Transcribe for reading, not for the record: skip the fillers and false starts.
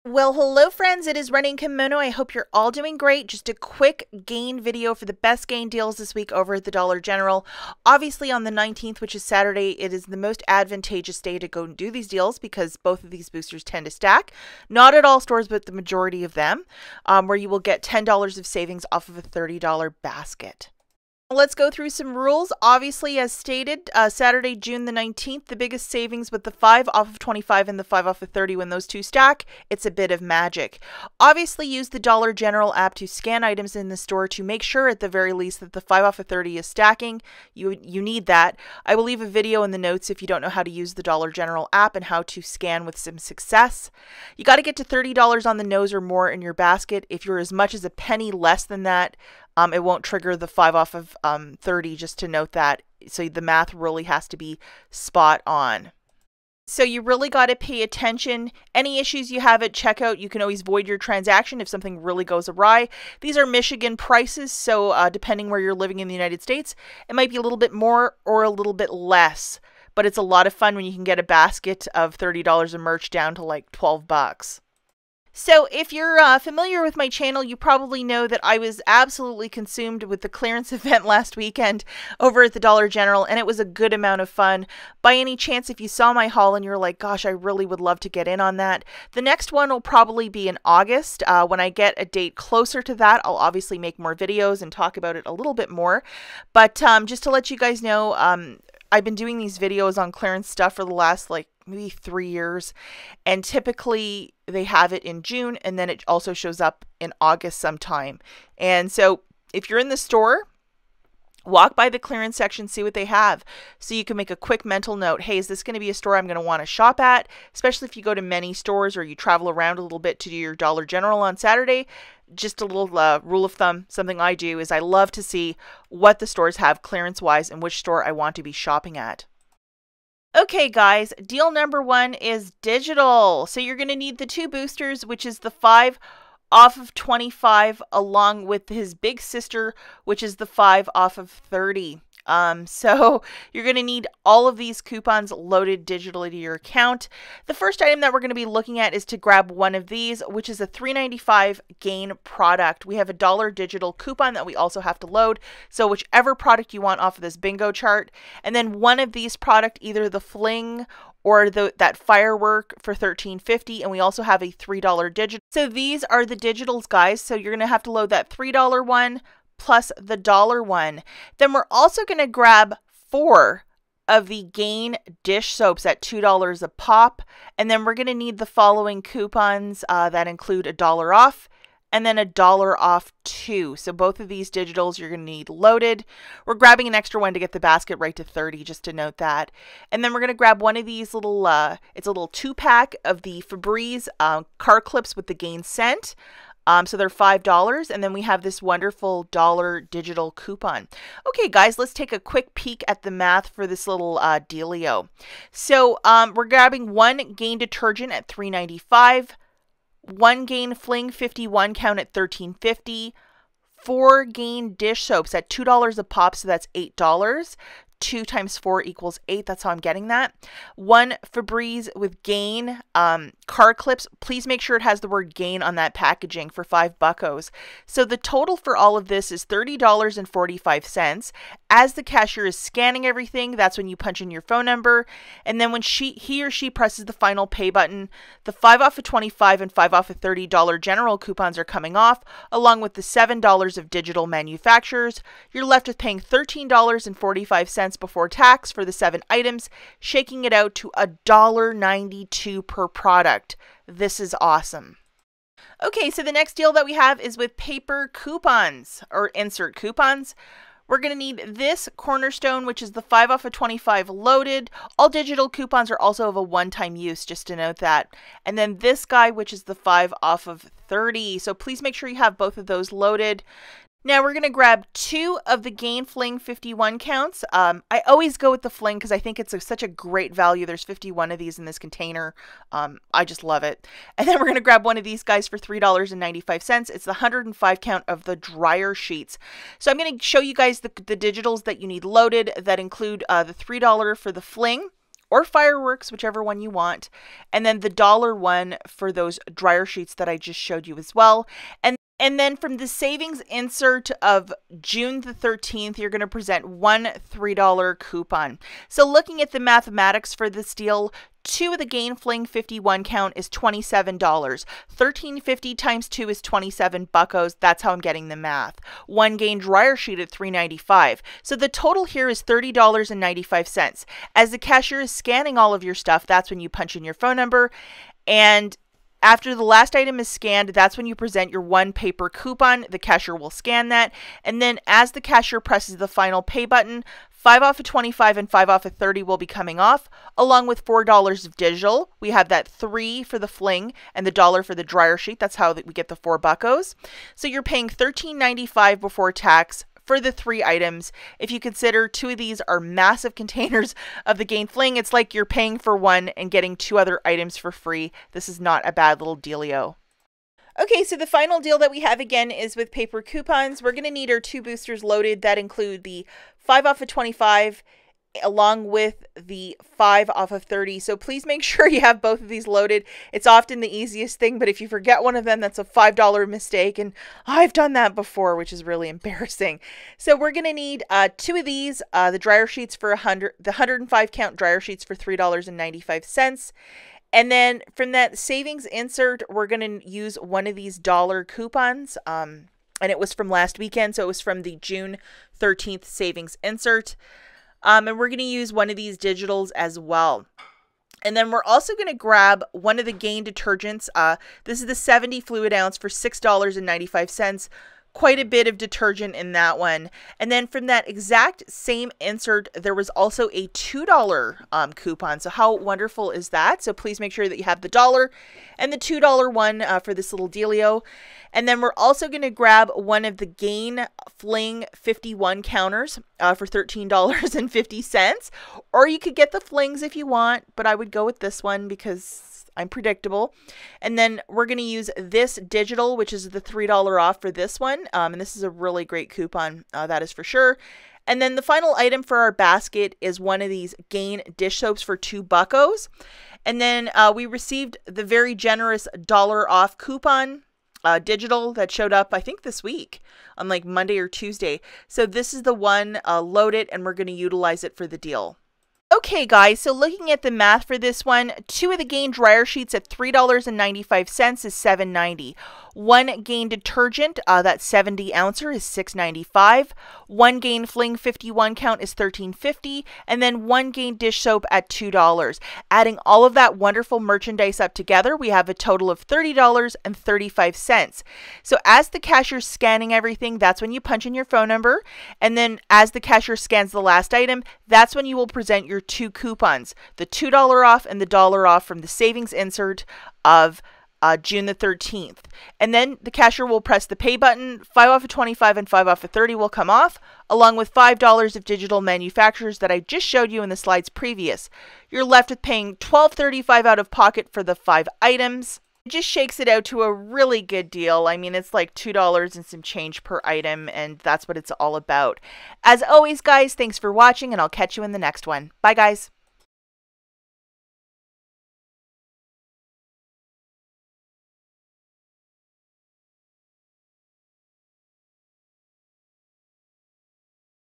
Well, hello friends, it is Running Kimono. I hope you're all doing great. Just a quick gain video for the best gain deals this week over at the Dollar General. Obviously on the 19th, which is Saturday, it is the most advantageous day to go and do these deals because both of these boosters tend to stack. Not at all stores, but the majority of them, where you will get $10 of savings off of a $30 basket. Let's go through some rules. Obviously, as stated, Saturday, June the 19th, the biggest savings with the 5 off of 25 and the 5 off of 30 when those two stack. It's a bit of magic. Obviously, use the Dollar General app to scan items in the store to make sure at the very least that the 5 off of 30 is stacking. You need that. I will leave a video in the notes if you don't know how to use the Dollar General app and how to scan with some success. You got to get to $30 on the nose or more in your basket. If you're as much as a penny less than that, it won't trigger the 5 off of 30, just to note that. So the math really has to be spot on. So you really got to pay attention. Any issues you have at checkout, you can always void your transaction if something really goes awry. These are Michigan prices, so depending where you're living in the United States, it might be a little bit more or a little bit less. But it's a lot of fun when you can get a basket of $30 of merch down to like 12 bucks. So if you're familiar with my channel, you probably know that I was absolutely consumed with the clearance event last weekend over at the Dollar General, and it was a good amount of fun. By any chance, if you saw my haul and you're like, gosh, I really would love to get in on that, the next one will probably be in August. When I get a date closer to that, I'll obviously make more videos and talk about it a little bit more. But just to let you guys know, I've been doing these videos on clearance stuff for the last maybe 3 years, and typically they have it in June and then it also shows up in August sometime. And so if you're in the store, walk by the clearance section, see what they have, so you can make a quick mental note. Hey, is this going to be a store I'm going to want to shop at? Especially if you go to many stores or you travel around a little bit to do your Dollar General on Saturday. Just a little rule of thumb, something I do is I love to see what the stores have clearance wise and which store I want to be shopping at. Okay guys, deal number 1 is digital. So you're going to need the 2 boosters, which is the 5 off of 25 along with his big sister, which is the 5 off of 30. So you're going to need all of these coupons loaded digitally to your account. The first item that we're going to be looking at is to grab one of these, which is a $3.95 gain product. We have a $1 digital coupon that we also have to load. So whichever product you want off of this bingo chart, and then one of these product, either the fling or that firework for $13.50, and we also have a $3 digital. So these are the digitals, guys. So you're going to have to load that $3 one plus the $1 one. Then we're also going to grab 4 of the Gain dish soaps at $2 a pop, and then we're going to need the following coupons that include $1 off and then $1 off too. So both of these digitals you're going to need loaded. We're grabbing an extra one to get the basket right to 30, just to note that. And then we're going to grab one of these little, it's a little 2-pack of the Febreze car clips with the Gain scent. So they're $5, and then we have this wonderful $1 digital coupon. Okay, guys, let's take a quick peek at the math for this little dealio. So we're grabbing 1 Gain detergent at $3.95, 1 Gain Fling 51 count at $13.50, 4 Gain dish soaps at $2 a pop, so that's $8. 2 times 4 equals 8. That's how I'm getting that. 1 Febreze with Gain car clips. Please make sure it has the word Gain on that packaging for $5. So the total for all of this is $30.45. As the cashier is scanning everything, that's when you punch in your phone number, and then when he or she presses the final pay button, the 5 off of 25 and 5 off of $30 General coupons are coming off, along with the $7 of digital manufacturers. You're left with paying $13.45 before tax for the 7 items, shaking it out to $1.92 per product. This is awesome. Okay, so the next deal that we have is with paper coupons or insert coupons. We're going to need this Cornerstone, which is the 5 off of 25 loaded. All digital coupons are also of a one-time use, just to note that. And then this guy, which is the 5 off of 30. So please make sure you have both of those loaded. Now we're going to grab 2 of the Gain Fling 51 counts. I always go with the Fling because I think it's such a great value. There's 51 of these in this container. I just love it. And then we're going to grab one of these guys for $3.95. It's the 105 count of the dryer sheets. So I'm going to show you guys the digitals that you need loaded that include the $3 for the Fling, or fireworks, whichever one you want. And then the dollar one for those dryer sheets that I just showed you as well. And then from the savings insert of June the 13th, you're going to present one $3 coupon. So looking at the mathematics for this deal, 2 of the Gain Fling 51 count is $27. $13.50 times 2 is 27 buckos. That's how I'm getting the math. 1 Gain dryer sheet at $3.95. So the total here is $30.95. As the cashier is scanning all of your stuff, that's when you punch in your phone number. And after the last item is scanned, that's when you present your 1 paper coupon. The cashier will scan that. And then as the cashier presses the final pay button, 5 off of 25 and 5 off of 30 will be coming off, along with $4 of digital. We have that 3 for the fling and the $1 for the dryer sheet. That's how we get the 4 buckos. So you're paying $13.95 before tax for the 3 items. If you consider 2 of these are massive containers of the Gain Fling, it's like you're paying for 1 and getting 2 other items for free. This is not a bad little dealio. Okay, so the final deal that we have again is with paper coupons. We're going to need our 2 boosters loaded that include the 5 off of 25 along with the 5 off of 30. So please make sure you have both of these loaded. It's often the easiest thing, but if you forget one of them, that's a $5 mistake. And I've done that before, which is really embarrassing. So we're going to need 2 of these, the dryer sheets for the 105 count dryer sheets for $3.95. And then from that savings insert, we're going to use one of these dollar coupons. And it was from last weekend. So it was from the June 13th savings insert. And we're going to use one of these digitals as well. And then we're also going to grab one of the Gain detergents. This is the 70 fluid ounce for $6.95. Quite a bit of detergent in that one. And then from that exact same insert, there was also a $2 coupon. So how wonderful is that? So please make sure that you have the $1 and the $2 one for this little dealio. And then we're also going to grab one of the Gain Fling 51 counters for $13.50. Or you could get the flings if you want, but I would go with this one because I'm predictable. And then we're going to use this digital, which is the $3 off for this one. And this is a really great coupon, that is for sure. And then the final item for our basket is one of these Gain dish soaps for 2 buckos. And then we received the very generous $1 off coupon digital that showed up, I think, this week on like Monday or Tuesday. So this is the one, load it, and we're going to utilize it for the deal. Okay guys, so looking at the math for this one, 2 of the Gain dryer sheets at $3.95 is $7.90. 1 Gain detergent, that 70 ouncer is $6.95. 1 Gain Fling 51 count is $13.50, and then 1 Gain dish soap at $2. Adding all of that wonderful merchandise up together, we have a total of $30.35. So as the cashier's scanning everything, that's when you punch in your phone number, and then as the cashier scans the last item, that's when you will present your 2 coupons, the $2 off and the $1 off from the savings insert of June the 13th. And then the cashier will press the pay button, 5 off of 25 and 5 off of 30 will come off, along with $5 of digital manufacturers that I just showed you in the slides previous. You're left with paying $12.35 out of pocket for the 5 items. It just shakes it out to a really good deal. I mean, it's like $2 and some change per item, and that's what it's all about. As always, guys, thanks for watching, and I'll catch you in the next one. Bye, guys.